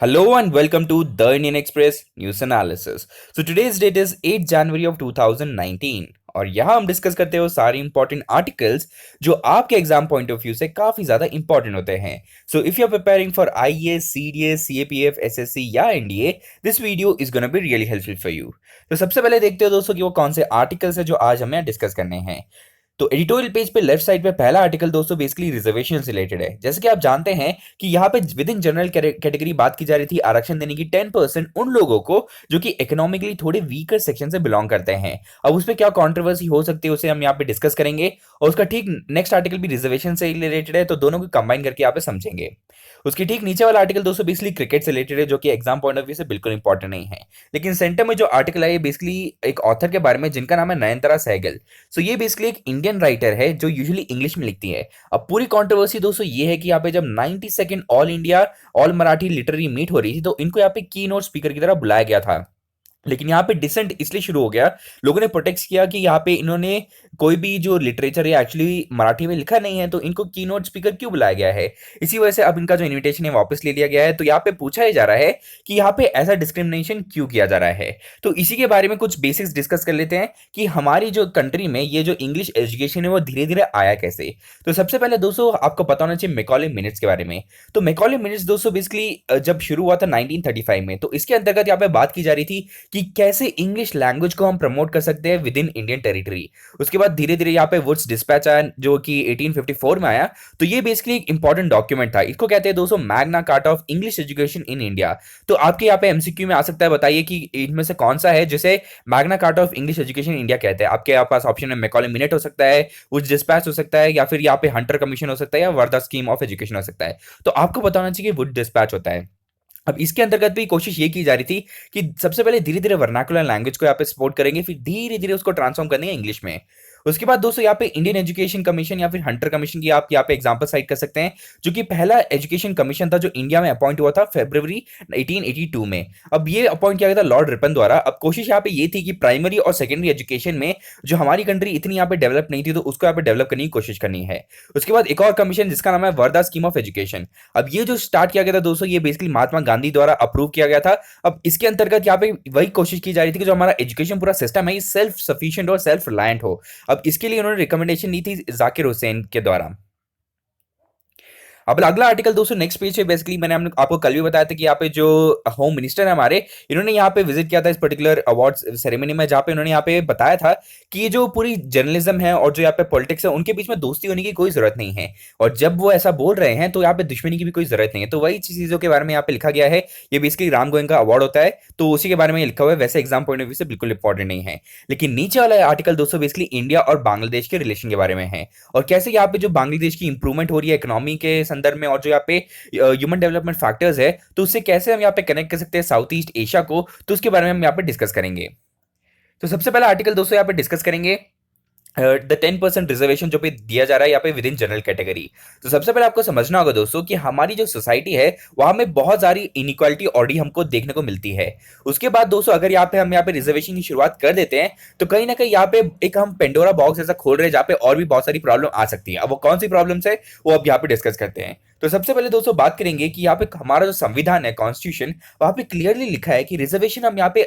Hello and welcome to The Indian Express News Analysis. So today's date is 8 January of 2019 और यहाँ हम discuss करते हो सारे इंपॉर्टेंट आर्टिकल्स जो आपके एग्जाम पॉइंट ऑफ व्यू से काफी ज्यादा इंपॉर्टेंट होते हैं. So if you are preparing for IAS, CDS, CAPF, SSC या NDA, this video is gonna be really helpful for you. तो सबसे पहले देखते हो दोस्तों कि वो कौन से आर्टिकल्स है जो आज हमें डिस्कस करने हैं. तो एडिटोरियल पेज पे लेफ्ट साइड पे पहला आर्टिकल दोस्तों बेसिकली रिजर्वेशन से रिलेटेड है. जैसे कि आप जानते हैं कि यहाँ पे विद इन जनरल कैटेगरी बात की जा रही थी आरक्षण देने की 10% उन लोगों को जो कि इकोनॉमिकली थोड़े वीकर सेक्शन से बिलोंग करते हैं. अब उस पर क्या कंट्रोवर्सी हो सकती है उसे हम यहाँ पे डिस्कस करेंगे और उसका ठीक नेक्स्ट आर्टिकल भी रिजर्वेशन से रिलेटेड है, तो दोनों को कंबाइन करके यहाँ पे समझेंगे. उसके ठीक नीचे वाला आर्टिकल दोस्तों बेसिकली क्रिकेट से रिलेटेड है जो कि एग्जाम पॉइंट ऑफ व्यू से बिल्कुल इंपॉर्टेंट नहीं है. लेकिन सेंटर में जो आर्टिकल है ये बेसिकली एक ऑथर के बारे में जिनका नाम है नयनतारा सहगल. सो ये बेसिकली एक इंडियन राइटर है जो यूजुअली इंग्लिश में लिखती है. अब पूरी कंट्रोवर्सी दोस्तों ये है कि यहाँ पे जब 92nd all India all Marathi literary meet हो रही थी तो इनको यहाँ पे की नोट स्पीकर की तरह बुलाया गया था. लेकिन यहाँ पे डिसेंट इसलिए शुरू हो गया, लोगों ने प्रोटेक्ट किया कि यहाँ पे इन्होंने कोई भी जो लिटरेचर या एक्चुअली मराठी में लिखा नहीं है तो इनको की नोट स्पीकर क्यों बुलाया गया है. इसी वजह से अब इनका जो इनविटेशन है वापस ले लिया गया है. तो यहाँ पे पूछा ही जा रहा है कि यहाँ पे ऐसा डिस्क्रिमिनेशन क्यों किया जा रहा है. तो इसी के बारे में कुछ बेसिक्स डिस्कस कर लेते हैं कि हमारी जो कंट्री में ये जो इंग्लिश एजुकेशन है वो धीरे धीरे आया कैसे. तो सबसे पहले दोस्तों आपको पता होना चाहिए मैकॉले मिनट्स के बारे में. तो मैकॉले मिनट्स दोस्तों बेसिकली जब शुरू हुआ था 1935 में, तो इसके अंतर्गत यहाँ पे बात की जा रही थी कि कैसे इंग्लिश लैंग्वेज को हम प्रमोट कर सकते हैं विद इन इंडियन टेरिटरी. उसके बाद धीरे धीरे यहाँ पे वुड्स डिस्पैच आया जो कि 1854 में आया. तो ये बेसिकली एक इंपॉर्टेंट डॉक्यूमेंट था. इसको कहते हैं दोस्तों Magna carta of English education in India. तो आपके यहाँ पे एमसीक्यू में आ सकता है, बताइए कि इनमें से कौन सा है जिसे Magna carta of English education India कहते हैं. आपके पास ऑप्शन में मैकॉले मिनट हो सकता है, वुड्स डिस्पैच हो सकता है, या फिर यहाँ पे हंटर कमीशन हो सकता है, या वर्धा स्कीम ऑफ एजुकेशन हो सकता है. तो आपको बताना चाहिए कि वुड डिस्पैच होता है. अब इसके अंतर्गत भी कोशिश ये की जा रही थी कि सबसे पहले धीरे धीरे वर्नाकुलर लैंग्वेज को यहाँ पे सपोर्ट करेंगे, फिर धीरे धीरे उसको ट्रांसफॉर्म करेंगे इंग्लिश में. उसके बाद दोस्तों यहाँ पे इंडियन एजुकेशन कमीशन या फिर हंटर कमीशन की आप यहाँ पे एग्जांपल साइट कर सकते हैं, जो कि पहला एजुकेशन कमीशन था जो इंडिया में अपॉइंट हुआ था फरवरी 1882 में. अब ये अपॉइंट किया गया था लॉर्ड रिपन द्वारा. अब कोशिश यहाँ पे ये थी कि प्राइमरी और सेकेंडरी एजुकेशन में जो हमारी कंट्री इतनी यहाँ पे डेवलप नहीं थी तो उसको यहाँ पे डेवलप करने की कोशिश करनी है. उसके बाद एक और कमीशन जिसका नाम है वर्धा स्कीम ऑफ एजुकेशन. अब ये जो स्टार्ट किया गया था दोस्तों ये बेसिकली महात्मा गांधी द्वारा अप्रूव किया गया था. अब इसके अंतर्गत यहाँ पे वही कोशिश की जा रही थी कि जो हमारा एजुकेशन पूरा सिस्टम है ये सेल्फ सफिशिएंट और सेल्फ रिलायंट हो. अब इसके लिए उन्होंने रिकमेंडेशन दी थी जाकिर हुसैन के द्वारा. अब अगला आर्टिकल दोस्तों नेक्स्ट पेज पे बेसिकली मैंने आपको कल भी बताया था कि यहाँ पे जो होम मिनिस्टर है हमारे, इन्होंने यहाँ पे विजिट किया था इस पर्टिकुलर अवार्ड सेरेमनी में, जहाँ पे इन्होंने यहाँ पे बताया था कि ये जो पूरी जर्नलिज्म है और जो यहाँ पे पॉलिटिक्स है उनके बीच में दोस्ती होने की कोई जरूरत नहीं है. और जब वो ऐसा बोल रहे हैं तो यहाँ पे दुश्मनी की भी कोई जरूरत नहीं है. तो वही चीजों के बारे में यहाँ पे लिखा गया है. ये बेसिकली राम गोविंद का अवार्ड होता है तो उसी के बारे में लिखा हुआ है. वैसे एग्जाम पॉइंट ऑफ व्यू से बिल्कुल इंपॉर्टेंट नहीं है. लेकिन नीचे वाला आर्टिकल दोस्तों बेसिकली इंडिया और बांग्लादेश के रिलेशन के बारे में है और कैसे यहाँ पे जो बांग्लादेश की इंप्रूवमेंट हो रही है इकोनॉमी के संदर्भ में और जो यहाँ पे ह्यूमन डेवलपमेंट फैक्टर्स है तो उससे कैसे हम यहाँ पे कनेक्ट कर सकते हैं साउथ ईस्ट एशिया को, तो उसके बारे में हम यहाँ पे डिस्कस करेंगे. तो सबसे पहला आर्टिकल दोस्तों यहाँ पे डिस्कस करेंगे द 10% रिजर्वेशन जो पे दिया जा रहा है यहाँ पे विद इन जनरल कैटेगरी. तो सबसे पहले आपको समझना होगा दोस्तों कि हमारी जो सोसाइटी है वहां में बहुत सारी इनइक्वालिटी ऑलरेडी हमको देखने को मिलती है. उसके बाद दोस्तों अगर यहाँ पे रिजर्वेशन की शुरुआत कर देते हैं तो कहीं ना कहीं यहाँ पे एक हम पेंडोरा बॉक्स ऐसा खोल रहे हैं जहाँ पे और भी बहुत सारी प्रॉब्लम आ सकती है. अब वो कौन सी प्रॉब्लम्स है वो अब यहाँ पे डिस्कस करते हैं. तो सबसे पहले दोस्तों बात करेंगे कि यहाँ पे हमारा जो संविधान है कॉन्स्टिट्यूशन, वहां पे क्लियरली लिखा है कि रिजर्वेशन हम यहाँ पे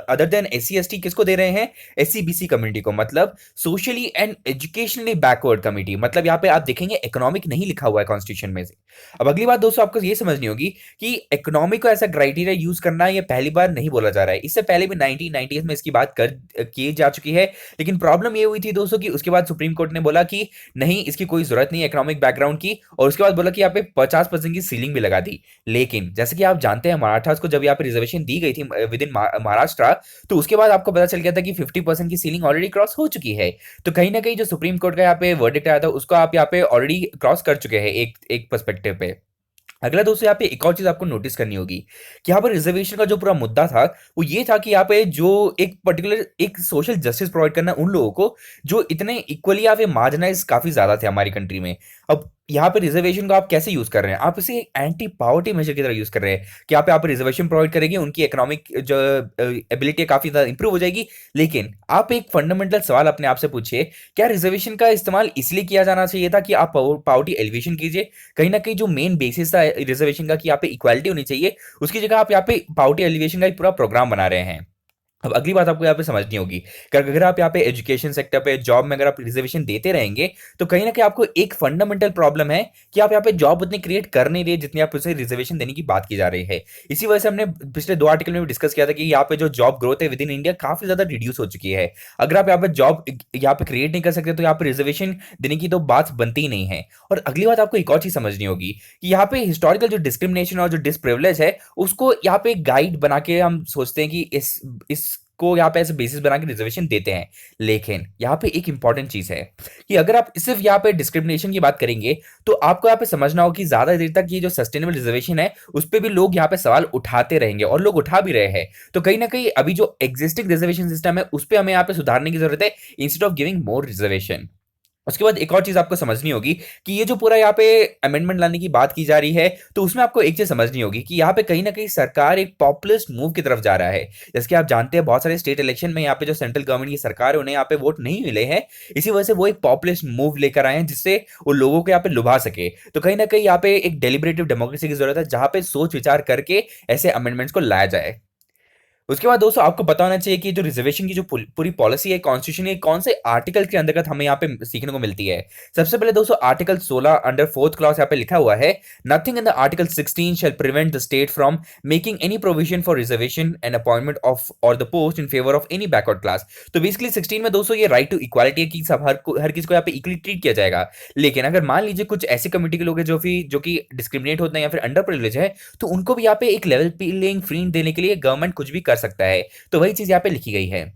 अदर देन SC ST किसको दे रहे हैं, SC BC कम्युनिटी को, मतलब socially and educationally backward community. मतलब यहाँ पे आप देखेंगे इकोनॉमिक नहीं लिखा हुआ है कॉन्स्टिट्यूशन में से. अब अगली बात दोस्तों आपको ये समझनी होगी कि इकोनॉमिक को ऐसा क्राइटेरिया यूज करना ये पहली बार नहीं बोला जा रहा है. इससे पहले भी 1990s में इसकी बात कर की जा चुकी है. लेकिन प्रॉब्लम ये हुई थी दोस्तों कि उसके बाद सुप्रीम कोर्ट ने बोला कि नहीं इसकी कोई जरूरत नहीं है इकोनॉमिक बैकग्राउंड की, और उसके बाद बोला कि यहाँ पे 50% की सीलिंग भी लगा दी. लेकिन जैसे कि आप जानते हैं मराठास को जब यहाँ पे रिजर्वेशन दी गई थी विद इन महाराष्ट्र, तो उसके बाद आपको पता चल गया था कि 50% की सीलिंग ऑलरेडी क्रॉस हो चुकी है. तो कहीं ना कहीं जो सुप्रीम कोर्ट का यहाँ पे वर्डिक्ट आया था उसको आप यहाँ पे ऑलरेडी क्रॉस कर चुके हैं एक पर्सपेक्टिव पे. अगला दोस्तों यहाँ पे एक और चीज आपको नोटिस करनी होगी कि यहाँ पर रिजर्वेशन का जो पूरा मुद्दा था वो ये था कि यहाँ पे जो एक पर्टिकुलर एक सोशल जस्टिस प्रोवाइड करना उन लोगों को जो इतने इक्वली यहाँ पे मार्जिनाइज काफी ज्यादा थे हमारी कंट्री में. अब यहाँ पे रिजर्वेशन को आप कैसे यूज कर रहे हैं? आप इसे एंटी पावर्टी मेजर की तरह यूज कर रहे हैं कि यहाँ पे आप रिजर्वेशन प्रोवाइड करेंगे, उनकी इकोनॉमिक जो एबिलिटी है काफी ज्यादा इंप्रूव हो जाएगी। लेकिन आप एक फंडामेंटल सवाल अपने आप से पूछिए, क्या रिजर्वेशन का इस्तेमाल इसलिए किया जाना चाहिए था कि आप पावर्टी एलिवेशन कीजिए? कहीं ना कहीं जो मेन बेसिस था रिजर्वेशन का कि यहाँ पे इक्वालिटी होनी चाहिए, उसकी जगह आप यहाँ पे पावर्टी एलिवेशन का एक पूरा प्रोग्राम बना रहे हैं। अब अगली बात आपको यहाँ पे समझनी होगी कि अगर आप यहाँ पे एजुकेशन सेक्टर पे जॉब में अगर आप रिजर्वेशन देते रहेंगे, तो कहीं ना कहीं आपको एक फंडामेंटल प्रॉब्लम है कि आप यहाँ पे जॉब उतनी क्रिएट कर नहीं रहे जितनी आप उसे रिजर्वेशन देने की बात की जा रही है। इसी वजह से हमने पिछले 2 आर्टिकल में भी डिस्कस किया था कि यहाँ पे जो जॉब ग्रोथ है विद इन इंडिया काफी ज्यादा रिड्यूस हो चुकी है। अगर आप यहाँ पे जॉब यहाँ पे क्रिएट नहीं कर सकते तो यहाँ पे रिजर्वेशन देने की तो बात बनती ही नहीं है। और अगली बात आपको एक और चीज समझनी होगी कि यहाँ पे हिस्टोरिकल जो डिस्क्रिमिनेशन और जो डिसप्रिविलेज है, उसको यहाँ पे गाइड बना के हम सोचते हैं कि इस को यहाँ पे ऐसे बेसिस बना के रिजर्वेशन देते हैं। लेकिन यहाँ पे एक इंपॉर्टेंट चीज है कि अगर आप सिर्फ यहाँ पे डिस्क्रिमिनेशन की बात करेंगे, तो आपको यहाँ पे समझना होगा कि ज्यादा देर तक ये जो सस्टेनेबल रिजर्वेशन है उस पर भी लोग यहाँ पे सवाल उठाते रहेंगे और लोग उठा भी रहे हैं। तो कहीं ना कहीं अभी जो एग्जिस्टिंग रिजर्वेशन सिस्टम है उस पर हमें यहाँ पे सुधारने की जरूरत है, instead of giving more reservation. उसके बाद एक और चीज आपको समझनी होगी कि ये जो पूरा यहाँ पे अमेंडमेंट लाने की बात की जा रही है, तो उसमें आपको एक चीज समझनी होगी कि यहाँ पे कहीं ना कहीं सरकार एक पॉपुलिस्ट मूव की तरफ जा रहा है। जैसे कि आप जानते हैं बहुत सारे स्टेट इलेक्शन में यहाँ पे जो सेंट्रल गवर्नमेंट की सरकार है उन्हें यहाँ पे वोट नहीं मिले हैं। इसी वजह से वो एक पॉपुलिस्ट मूव लेकर आए हैं जिससे वो लोगों को यहाँ पे लुभा सके। तो कहीं ना कहीं यहाँ पे एक डेलिब्रेटिव डेमोक्रेसी की जरूरत है जहां पे सोच विचार करके ऐसे अमेंडमेंट्स को लाया जाए। उसके बाद दोस्तों आपको पता होना चाहिए कि जो रिजर्वेशन की जो पूरी पॉलिसी है कॉन्स्टिट्यूशन है, कौन से आर्टिकल के अंतर्गत हमें यहाँ पे सीखने को मिलती है। सबसे पहले दोस्तों आर्टिकल 16 अंडर फोर्थ क्लॉज यहाँ पे लिखा हुआ है, nothing in the article 16 shall prevent the state from making any provision for reservation and appointment of or the post in favour of any backward class. तो बेसिकली 16 में दोस्तों ये right to equality है कि सब हर किसी को यहाँ पे इक्वली ट्रीट किया जाएगा। लेकिन अगर मान लीजिए कुछ ऐसी कम्युनिटी के लोग हैं जो कि डिस्क्रिमिनेट होते हैं या फिर अंडर प्रिविलेज है, तो उनको भी यहाँ पे एक लेवल प्लेइंग फील्ड देने के लिए गवर्नमेंट कुछ भी कर सकता है। तो वही चीज यहाँ पे लिखी गई है।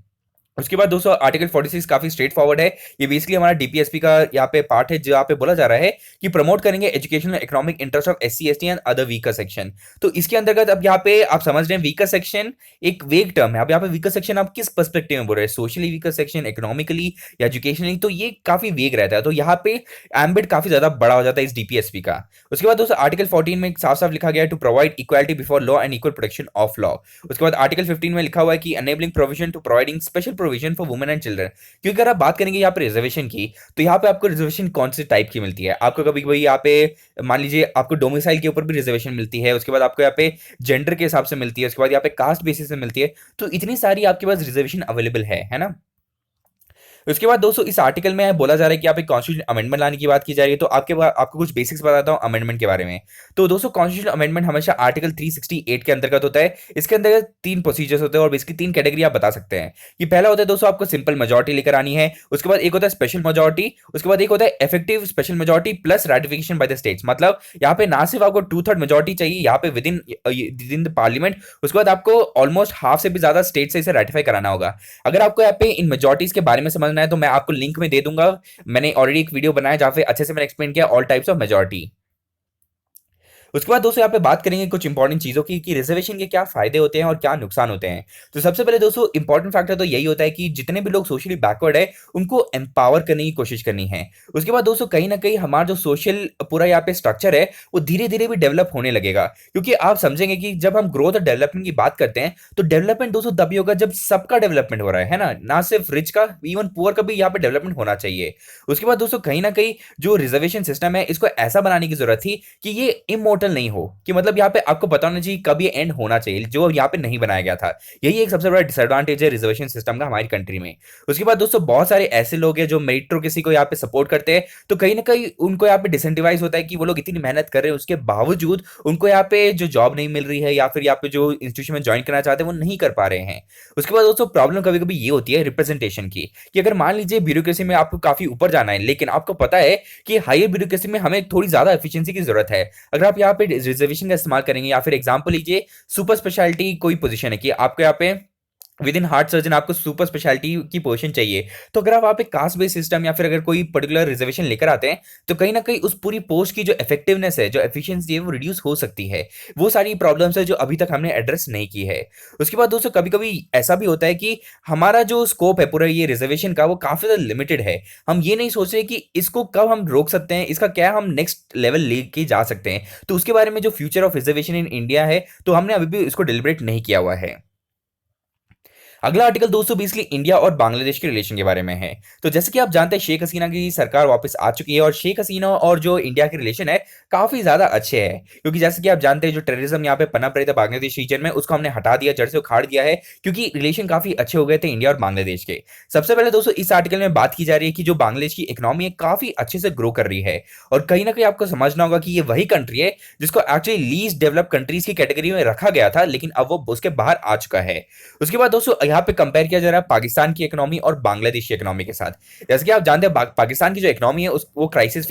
उसके बाद दोस्तों आर्टिकल 46 काफी स्ट्रेट फॉरवर्ड है। ये बेसिकली हमारा डीपीएसपी का यहाँ पे पार्ट है जहाँ पे बोला जा रहा है कि प्रमोट करेंगे educational economic interest of SC ST and other weaker section. तो इसके अंतर्गत अब यहाँ पे आप समझ रहे हैं वीकर सेक्शन एक वेग टर्म है। अब यहाँ पे वीकर सेक्शन आप किस पर्सपेक्टिव में बोल रहे हैं, सोशली वीकर सेक्शन, इकोनॉमिकली या एजुकेशनली, तो ये काफी वेग रहता है। तो यहाँ पे एम्बिट काफी ज्यादा बड़ा हो जाता है इस डीपीएसपी का। उसके बाद दोस्तों आर्टिकल 14 में साफ साफ लिखा गया है to provide equality before law and equal protection of law. उसके बाद आर्टिकल 15 में लिखा हुआ है कि enabling provision to providing special provision for women and children. क्योंकि अगर आप बात करेंगे यहाँ पे रिजर्वेशन की, तो यहाँ पे आपको रिजर्वेशन कौन से टाइप की मिलती है? आपको कभी कभी यहाँ पे मान लीजिए आपको डोमिसाइल के ऊपर भी रिजर्वेशन मिलती है, उसके बाद आपको यहाँ पे जेंडर के हिसाब से मिलती है, उसके बाद यहाँ पे कास्ट बेसिस से मिलती है। तो इतनी सारी आपके पास रिजर्वेशन अवेलेबल है ना। उसके बाद दोस्तों इस आर्टिकल में बोला जा रहा है कि आप एक कॉन्स्टिट्यूशन अमेंडमेंट लाने की बात की जा रही है। तो आपको कुछ बेसिक्स बताता हूं अमेंडमेंट के बारे में। तो दोस्तों कॉन्स्टिट्यूशन अमेंडमेंट हमेशा आर्टिकल 368 के अंतर्गत होता है। इसके अंतर्गत 3 प्रोसीजर्स होते हैं और बेसिकली 3 कैटेगरी आप बता सकते हैं। कि पहला होता है दोस्तों आपको सिंपल मेजोरिटी लेकर आनी है, उसके बाद एक होता है स्पेशल मेजोरिटी, उसके बाद एक होता है effective special majority plus ratification by the states. मतलब यहाँ पे ना सिर्फ आपको 2/3 मेजोरिटी चाहिए यहाँ पे विद इन द पार्लियामेंट, उसके बाद आपको ऑलमोस्ट हाफ से भी ज्यादा स्टेट से इसे रेटिफाई कराना होगा। अगर आपको यहाँ पे इन मेजोरिटीज के बारे में समझना है तो मैं आपको लिंक में दे दूंगा। मैंने ऑलरेडी एक वीडियो बनाया जहां पे अच्छे से मैंने एक्सप्लेन किया ऑल टाइप्स ऑफ मेजॉरिटी। उसके बाद दोस्तों यहाँ पे बात करेंगे कुछ इंपॉर्टेंट चीजों की कि रिजर्वेशन के क्या फायदे होते हैं और क्या नुकसान होते हैं। तो सबसे पहले दोस्तों इंपॉर्टेंट फैक्टर तो यही होता है कि जितने भी लोग सोशली बैकवर्ड है उनको एम्पावर करने की कोशिश करनी है। उसके बाद दोस्तों कहीं ना कहीं हमारा जो सोशल पूरा यहाँ पे स्ट्रक्चर है वो धीरे धीरे भी डेवलप होने लगेगा। क्योंकि आप समझेंगे कि जब हम ग्रोथ और डेवलपमेंट की बात करते हैं तो डेवलपमेंट दोस्तों तभी होगा जब सबका डेवलपमेंट हो रहा है ना सिर्फ रिच का, इवन पुअर का भी यहाँ पे डेवलपमेंट होना चाहिए। उसके बाद दोस्तों कहीं ना कहीं जो रिजर्वेशन सिस्टम है इसको ऐसा बनाने की जरूरत थी कि ये इमोर्टल नहीं हो, कि मतलब यहाँ पे आपको पता होना चाहिए कब ये एंड होना चाहिए, जो यहाँ पे नहीं बनाया गया था। यही एक सबसे बड़ा डिसएडवांटेज है रिजर्वेशन सिस्टम का हमारी कंट्री में। उसके बाद दोस्तों बहुत सारे ऐसे लोग हैं जो मेरिटोक्रेसी को यहाँ पे सपोर्ट करते हैं, तो कहीं ना कहीं उनको यहाँ पे डिसेंटिवाइज होता है कि वो लोग इतनी मेहनत कर रहे हैं उसके बावजूद उनको यहाँ पे जो जॉब नहीं मिल रही है या फिर यहाँ पे जो इंस्टीट्यूशन में ज्वाइन करना चाहते हैं वो नहीं कर पा रहे हैं। उसके बाद दोस्तों प्रॉब्लम कभी कभी ये होती है रिप्रेजेंटेशन की, कि अगर मान लीजिए ब्यूरोक्रेसी में आपको काफी ऊपर जाना है लेकिन आपको पता है कि हायर ब्यूरोक्रेसी में हमें थोड़ी ज्यादा एफिशिएंसी की जरूरत है। अगर आप यहाँ पे रिजर्वेशन का इस्तेमाल करेंगे या फिर एग्जांपल लीजिए सुपर स्पेशलिटी कोई पोजीशन है कि आपको यहाँ पे विद इन हार्ट सर्जन आपको सुपर स्पेशलिटी की पोजीशन चाहिए, तो अगर आप वहाँ पे कास्ट बेस्ड सिस्टम या फिर अगर कोई पर्टिकुलर रिजर्वेशन लेकर आते हैं, तो कहीं ना कहीं उस पूरी पोस्ट की जो इफेक्टिवनेस है, जो एफिशिएंसी है, वो रिड्यूस हो सकती है। वो सारी प्रॉब्लम्स है जो अभी तक हमने एड्रेस नहीं की है। उसके बाद दोस्तों कभी कभी ऐसा भी होता है कि हमारा जो स्कोप है पूरा ये रिजर्वेशन का, वो काफी ज्यादा लिमिटेड है। हम ये नहीं सोच रहे कि इसको कब हम रोक सकते हैं, इसका क्या हम नेक्स्ट लेवल लेके जा सकते हैं। तो उसके बारे में जो future of reservation in India है, तो हमने अभी भी इसको डिलिब्रेट नहीं किया हुआ है। अगला आर्टिकल 220 इंडिया और बांग्लादेश के रिलेशन के बारे में है। तो जैसे कि आप जानते हैं शेख हसीना की सरकार वापस आ चुकी है और शेख हसीना और जो इंडिया के रिलेशन है काफी ज्यादा अच्छे हैं, क्योंकि जैसे कि आप जानते हैं जो टेररिज्म यहाँ पे पनप रहे थे बांग्लादेश रीजन में, उसको हमने हटा दिया, जड़ से उखाड़ दिया है, क्योंकि रिलेशन काफी अच्छे हो गए थे इंडिया और बांग्लादेश के। सबसे पहले दोस्तों इस आर्टिकल में बात की जा रही है कि जो बांग्लादेश की इकोनॉमी है काफी अच्छे से ग्रो कर रही है, और कहीं ना कहीं आपको समझना होगा कि ये वही कंट्री है जिसको एक्चुअली लीस्ट डेवलप कंट्रीज की कैटेगरी में रखा गया था, लेकिन अब वो उसके बाहर आ चुका है। उसके बाद दोस्तों यहाँ पे कंपेयर किया जा रहा है पाकिस्तान की इकोनॉमी और बांग्लादेश की इकोनॉमी के साथ। जैसे कि आप जानते हैं पाकिस्तान की जो इकोनॉमी है वो क्राइसिस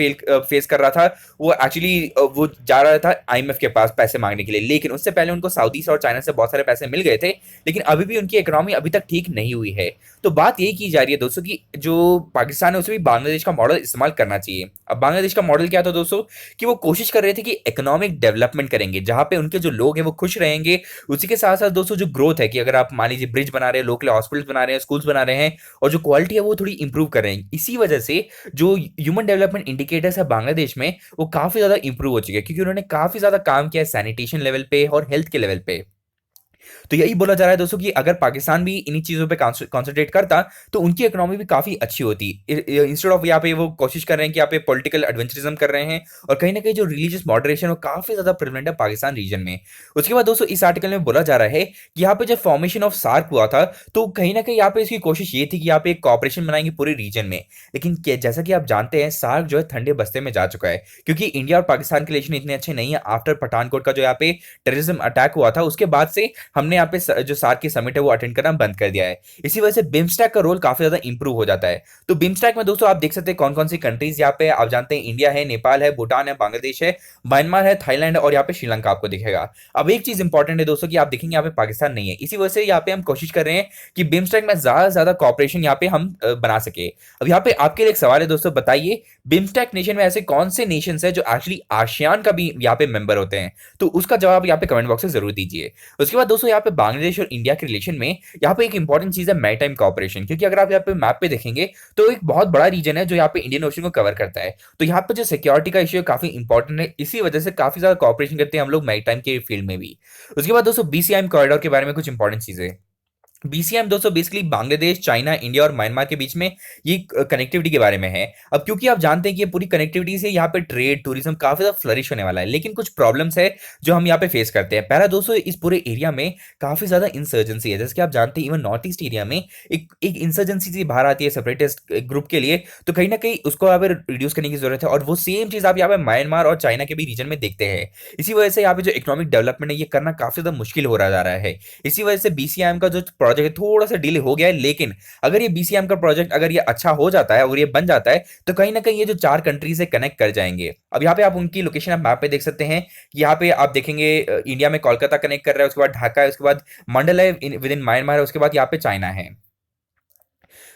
फेस कर रहा था। वो एक्चुअली वो जा रहा था आईएमएफ के पास पैसे मांगने के लिए, लेकिन उससे पहले उनको सऊदी से और चाइना से बहुत सारे पैसे मिल गए थे, लेकिन अभी भी उनकी इकोनॉमी अभी तक ठीक नहीं हुई है। तो बात यही की जा रही है दोस्तों कि जो पाकिस्तान है उसे भी बांग्लादेश का मॉडल इस्तेमाल करना चाहिए। अब बांग्लादेश का मॉडल क्या था दोस्तों, कि वो कोशिश कर रहे थे कि इकोनॉमिक डेवलपमेंट करेंगे जहां पे उनके जो लोग हैं वो खुश रहेंगे। उसी के साथ साथ दोस्तों जो ग्रोथ है, कि अगर आप मान लीजिए ब्रिज बना रहे हैं, लोकल हॉस्पिटल्स बना रहे हैं, स्कूल्स बना रहे हैं, और जो क्वालिटी है वो थोड़ी इंप्रूव कर रहे हैं, इसी वजह से जो ह्यूमन डेवलपमेंट इंडिकेटर्स है बांग्लादेश में वो काफी ज्यादा इंप्रूव हो चुके हैं, क्योंकि उन्होंने काफी ज्यादा काम किया है सैनिटेशन लेवल पे और हेल्थ के लेवल पे। तो यही बोला जा रहा है दोस्तों कि अगर पाकिस्तान भी इन्हीं चीजों पे कॉन्सेंट्रेट करता तो उनकी इकोनॉमी भी काफी अच्छी होती। इंस्टेड ऑफ यहाँ पे वो कोशिश कर रहे हैं कि यहाँ पे पॉलिटिकल एडवेंचरिज्म कर रहे हैं, और कहीं ना कहीं जो रिलीजियस मॉडरेशन वो काफी ज्यादा प्रेवलेंट है पाकिस्तान रीजन में। उसके बाद दोस्तों इस आर्टिकल में बोला जा रहा है कि यहाँ पे जब फॉर्मेशन ऑफ सार्क हुआ था, तो कहीं ना कहीं यहाँ पे इसकी कोशिश ये थी कि यहाँ पे एक कॉपरेशन बनाएंगे पूरे रीजन में। लेकिन जैसा कि आप जानते हैं सार्क जो है ठंडे बस्ते में जा चुका है, क्योंकि इंडिया और पाकिस्तान के रिलेशन इतने अच्छे नहीं है। आफ्टर पठानकोट का जो यहाँ पे टेररिज्म अटैक हुआ था, उसके बाद से हमने यहाँ पे जो सार्क की समिट है वो अटेंड करना बंद कर दिया है। इसी वजह से बिम्स्टैक का रोल काफी ज्यादा इंप्रूव हो जाता है। तो बिम्स्टैक में दोस्तों आप देख सकते हैं कौन कौन सी कंट्रीज यहाँ पे आप जानते हैं, इंडिया है, नेपाल है, भूटान है, बांग्लादेश है, म्यांमार है, थाईलैंड है, और यहाँ पे श्रीलंका आपको दिखेगा। अब एक चीज इंपॉर्टेंट है दोस्तों कि आप देखेंगे यहाँ पे पाकिस्तान नहीं है, इसी वजह से यहाँ पे हम कोशिश कर रहे हैं कि बिम्स्टैक में ज्यादा से ज्यादा कॉपरेशन यहाँ पे हम बना सके। अब यहाँ पे आपके लिए एक सवाल है दोस्तों, बताइए बिम्स्टैक नेशन में ऐसे कौन से नेशन है जो एक्चुअली आसियान का भी यहाँ पे मेंबर होते हैं? तो उसका जवाब यहाँ पे कमेंट बॉक्स में जरूर दीजिए। उसके बाद दोस्तों यहाँ पे बांग्लादेश और इंडिया के रिलेशन में यहाँ पे एक इंपॉर्टेंट चीज है मैरीटाइम कॉपरेशन, क्योंकि अगर आप यहाँ पे मैप पे देखेंगे तो एक बहुत बड़ा रीजन है जो यहाँ पे इंडियन ओशन को कवर करता है। तो यहाँ पे जो सिक्योरिटी का इश्यू काफी इंपॉर्टेंट है, इसी वजह से काफी ज्यादा कॉपरेशन करते हैं हम लोग मैरीटाइम के फील्ड में भी। उसके बाद दोस्तों बीसीआईएम कॉरिडोर के बारे में कुछ इंपॉर्टेंट चीजें। बीसीएम दोस्तों बेसिकली बांग्लादेश, चाइना, इंडिया और म्यांमार के बीच में ये कनेक्टिविटी के बारे में है। अब क्योंकि आप जानते हैं कि ये पूरी कनेक्टिविटी से यहाँ पे ट्रेड टूरिज्म काफी ज्यादा फ्लरिश होने वाला है, लेकिन कुछ प्रॉब्लम्स है जो हम यहाँ पे फेस करते हैं। पहला दोस्तों इस पूरे एरिया में काफी ज्यादा इंसर्जेंसी है, जैसे कि आप जानते हैं इवन नॉर्थ ईस्ट एरिया में एक इंसर्जेंसी सी बाहर आती है सेपरेटिस्ट ग्रुप के लिए, तो कहीं ना कहीं उसको यहाँ पे रिड्यूस करने की जरूरत है। और वो सेम चीज आप यहाँ पे म्यांमार और चाइना के भी रीजन में देखते हैं। इसी वजह से यहाँ पे जो इकोनॉमिक डेवलपमेंट है ये करना काफी ज्यादा मुश्किल हो रहा जा रहा है। इसी वजह से बीसीआईएम का जो प्रोजेक्ट है थोड़ा सा डिले हो गया है, लेकिन अगर ये बीसीएम का प्रोजेक्ट अगर ये अच्छा हो जाता है और ये बन जाता है, तो कहीं ना कहीं ये जो चार कंट्रीज है कनेक्ट कर जाएंगे। अब यहाँ पे आप उनकी लोकेशन आप मैप पे देख सकते हैं कि यहाँ पे आप देखेंगे इंडिया में कोलकाता कनेक्ट कर रहा है, उसके बाद ढाका है, उसके बाद मंडल है विद इन म्यांमार है, उसके बाद यहाँ पे चाइना है।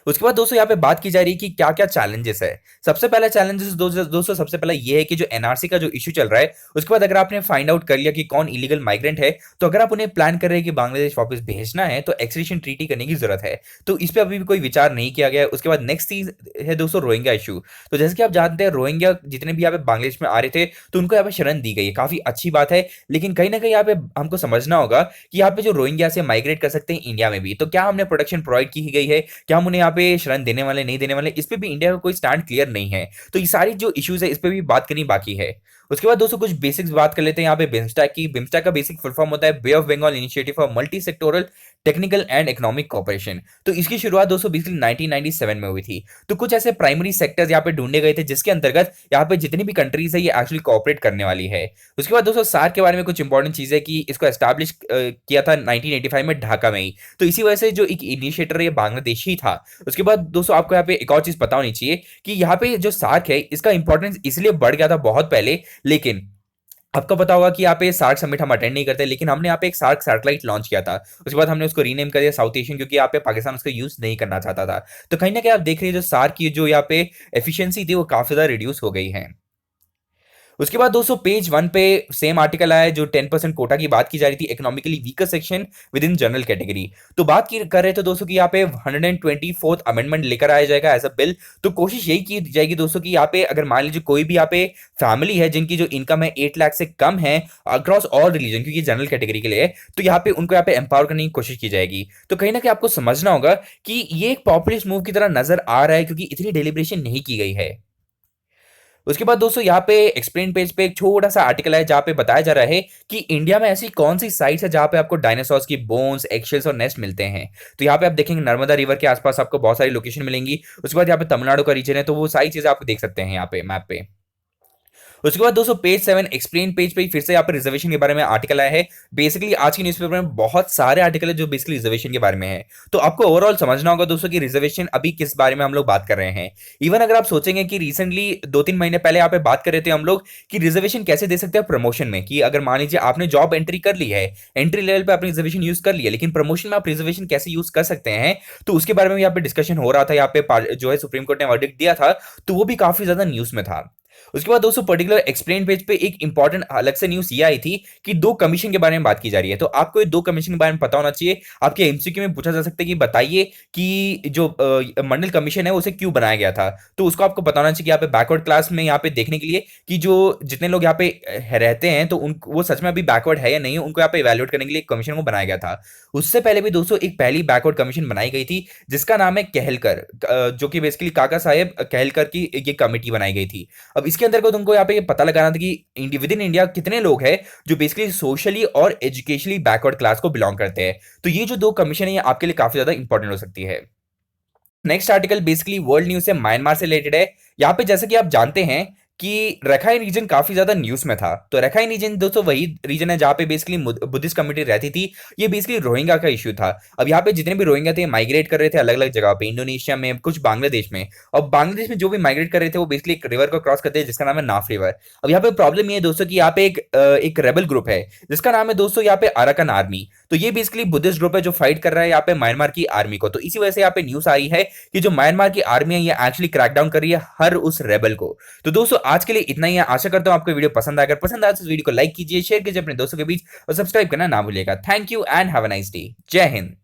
उसके बाद दोस्तों यहाँ पे बात की जा रही है कि क्या क्या चैलेंजेस है। सबसे पहला चैलेंजेस दोस्तों सबसे पहला ये है कि जो एनआरसी का जो इशू चल रहा है, उसके बाद अगर आपने फाइंड आउट कर लिया कि कौन इलीगल माइग्रेंट है, तो अगर आप उन्हें प्लान कर रहे हैं कि बांग्लादेश वापस भेजना है, तो एक्सट्रेडिशन ट्रीटी करने की जरूरत है। तो इस पर अभी भी कोई विचार नहीं किया गया है। उसके बाद नेक्स्ट चीज है दोस्तों रोहिंग्या इशू। तो जैसे कि आप जानते हैं रोहिंग्या जितने भी यहाँ पे बांग्लादेश में आ रहे थे, तो उनको यहाँ पे शरण दी गई है, काफी अच्छी बात है। लेकिन कहीं ना कहीं यहाँ पे हमको समझना होगा कि यहाँ पे जो रोहिंग्या से माइग्रेट कर सकते हैं इंडिया में भी, तो क्या हमने प्रोटेक्शन प्रोवाइड की गई है, क्या हम उन्हें यहाँ पे शरण देने वाले नहीं देने वाले, इस पे भी इंडिया का कोई स्टैंड क्लियर नहीं है। तो ये सारी जो इश्यूज है इस पे भी बात करनी बाकी है। उसके बाद दोस्तों कुछ बेसिक्स बात कर लेते हैं यहाँ पे बिम्स्टैक की। बिम्स्टैक का बेसिक फुल फॉर्म होता है bay of Bengal initiative for multi sectoral technical and economic cooperation. तो इसकी शुरुआत दोस्तों बेसिकली 1997 में हुई थी। तो कुछ ऐसे प्राइमरी सेक्टर्स यहाँ पे ढूंढे गए थे जिसके अंतर्गत यहाँ पे जितनी भी कंट्रीज है ये एक्चुअली कोऑपरेट करने वाली है। उसके बाद दोस्तों सार्क के बारे में कुछ इंपॉर्टेंट चीज है कि इसको एस्टैब्लिश किया था 1985 में ढाका में ही। तो इसी वजह से जो एक इनिशिएटर ये बांग्लादेशी था। उसके बाद दोस्तों आपको यहाँ पे एक और चीज पता होनी चाहिए कि यहाँ पे जो सार्क है इसका इंपॉर्टेंस इसलिए बढ़ गया था बहुत पहले, लेकिन आपको पता होगा कि यहाँ पे सार्क समिट हम अटेंड नहीं करते, लेकिन हमने यहाँ पे एक सार्क सैटेलाइट लॉन्च किया था। उसके बाद हमने उसको रीनेम कर दिया साउथ एशियन, क्योंकि यहाँ पे पाकिस्तान उसका यूज नहीं करना चाहता था। तो कहीं ना कहीं आप देख रहे हैं जो सार्क की जो यहाँ पे एफिशिएंसी थी वो काफी ज्यादा रिड्यूस हो गई है। उसके बाद दोस्तों पेज 1 पे सेम आर्टिकल आया है, जो 10% कोटा की बात की जा रही थी, economically weaker section with in general category. तो बात की कर रहे थे दोस्तों कि यहाँ पे 124th अमेंडमेंट लेकर आया जाएगा एज अ बिल। तो कोशिश यही की जाएगी दोस्तों कि यहाँ पे अगर मान लीजिए कोई भी यहाँ पे फैमिली है जिनकी जो इनकम है 8 लाख से कम है अक्रॉस ऑल रिलीजन, क्योंकि जनरल कैटेगरी के लिए है, तो यहाँ पे उनको यहाँ पे एम्पावर करने की कोशिश की जाएगी। तो कहीं ना कहीं आपको समझना होगा कि ये एक पॉपुलिस्ट मूव की तरह नजर आ रहा है, क्योंकि इतनी डेलिब्रेशन नहीं की गई है। उसके बाद दोस्तों यहाँ पे एक्सप्लेन पेज पे एक छोटा सा आर्टिकल है जहाँ पे बताया जा रहा है कि इंडिया में ऐसी कौन सी साइट्स है जहाँ पे आपको डायनासोर्स की बोन्स, एक्शेल्स और नेस्ट मिलते हैं। तो यहाँ पे आप देखेंगे नर्मदा रिवर के आसपास आपको बहुत सारी लोकेशन मिलेंगी। उसके बाद यहाँ पे तमिलनाडु का रीजन है, तो वो सारी चीजें आप देख सकते हैं यहाँ पे मैप पे। उसके बाद दोस्तों पेज 7 एक्सप्लेन पेज पे फिर से यहाँ पे रिजर्वेशन के बारे में आर्टिकल आया है। बेसिकली आज की न्यूज़पेपर में बहुत सारे आर्टिकल है जो बेसिकली रिजर्वेशन के बारे में है। तो आपको ओवरऑल समझना होगा दोस्तों कि रिजर्वेशन अभी किस बारे में हम लोग बात कर रहे हैं। इवन अगर आप सोचेंगे कि रिसेंटली 2-3 महीने पहले यहाँ पे बात कर रहे थे हम लोग कि रिजर्वेशन कैसे दे सकते हैं प्रमोशन में, कि अगर मान लीजिए आपने जॉब एंट्री कर ली है, एंट्री लेवल पे आपने रिजर्वेशन यूज कर लिया, लेकिन प्रमोशन में आप रिजर्वेशन कैसे यूज कर सकते हैं, तो उसके बारे में यहाँ पे डिस्कशन हो रहा था। यहाँ पे जो है सुप्रीम कोर्ट ने वर्डिक्ट दिया था, तो वो भी काफी ज्यादा न्यूज में था। उसके बाद दोस्तों पर्टिकुलर एक्सप्लेन पेज पे एक इंपॉर्टेंट अलग से न्यूज ये आई थी कि 2 कमीशन के बारे में बात की जा रही है। तो आपको ये 2 कमीशन के बारे में पता होना चाहिए। आपके एमसीक्यू में पूछा जा सकता है कि बताइए कि जो मंडल कमीशन है उसे क्यों बनाया गया था। तो उसको आपको पता होना चाहिए कि यहाँ पे बैकवर्ड क्लास में यहाँ पे देखने के लिए कि जो जितने लोग यहाँ पे रहते हैं तो उन वो सच में अभी बैकवर्ड है या नहीं, उनको यहाँ पे इवेल्युएट करने के लिए कमीशन को बनाया गया था। उससे पहले भी दोस्तों एक पहली बैकवर्ड कमीशन बनाई गई थी जिसका नाम है कहलकर, जो कि बेसिकली काका साहेब कहलकर की ये कमेटी बनाई गई थी। अब इसके अंदर को तुमको यहाँ पे पता लगाना था कि विद इन इंडिया कितने लोग हैं जो बेसिकली सोशली और एजुकेशनली बैकवर्ड क्लास को बिलोंग करते हैं। तो ये जो 2 कमीशन है ये आपके लिए काफी ज्यादा इंपॉर्टेंट हो सकती है। Next article basically world news से म्यांमार से रिलेटेड है। यहाँ पे जैसे कि आप जानते हैं कि रखाइन रीजन काफी ज्यादा न्यूज में था। तो रखाइन रीजन दोस्तों वही रीजन है जहाँ पे बेसिकली बुद्धिस्ट कम्युनिटी रहती थी। ये बेसिकली रोहिंग्या का इश्यू था। अब यहाँ पे जितने भी रोहिंग्या थे माइग्रेट कर रहे थे अलग अलग जगह पे, इंडोनेशिया में, कुछ बांग्लादेश में। और बांग्लादेश में जो भी माइग्रेट कर रहे थे वो बेसिकली एक रिवर को क्रॉस करते हैं जिसका नाम है नाफ रिवर। अब यहाँ पे प्रॉब्लम ये है दोस्तों कि यहाँ पे एक रेबल ग्रुप है जिसका नाम है दोस्तों यहाँ पे अराकन आर्मी। तो ये बेसिकली बुद्धिस्ट ग्रुप है जो फाइट कर रहा है यहाँ पे म्यांमार की आर्मी को। तो इसी वजह से यहाँ पे न्यूज आई है कि जो म्यांमार की आर्मी है ये एक्चुअली क्रैकडाउन कर रही है हर उस रेबल को। तो दोस्तों आज के लिए इतना ही है। आशा करता हूं आपको वीडियो पसंद आया। अगर पसंद आया तो इस वीडियो को लाइक कीजिए, शेयर कीजिए अपने दोस्तों के बीच और सब्सक्राइब करना ना भूलिएगा। Thank you and have a nice day. जय हिंद।